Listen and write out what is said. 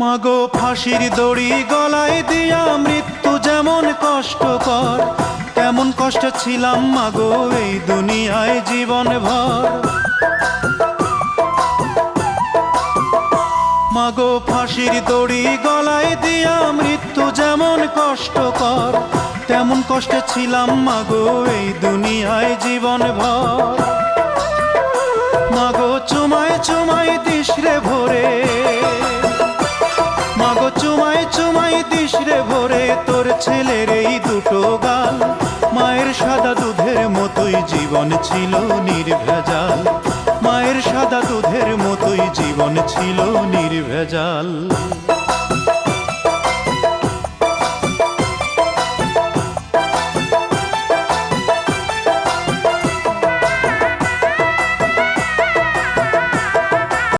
মাগো ফাঁসির দড়ি গলায় দিয়া মৃত্যু যেমন কষ্টকর, তেমন কষ্ট ছিলাম মাগো এই দুনিয়ায় জীবন ভর। মাগো ফাঁসির দড়ি গলায় দিয়া মৃত্যু যেমন কষ্টকর, তেমন কষ্টে ছিলাম মাগো এই দুনিয়ায় জীবন ভর। মাগো চুমায় চুমায় দিশরে ভরে, মাগো চুমায় চুমায় দিশরে ভরে তোর ছেলের এই দুটো গাল। মায়ের সাদা দুধের মতোই জীবন ছিল নির্ভেজাল, মায়ের সাদা দুধের মতোই জীবন ছিল নির্ভেজাল।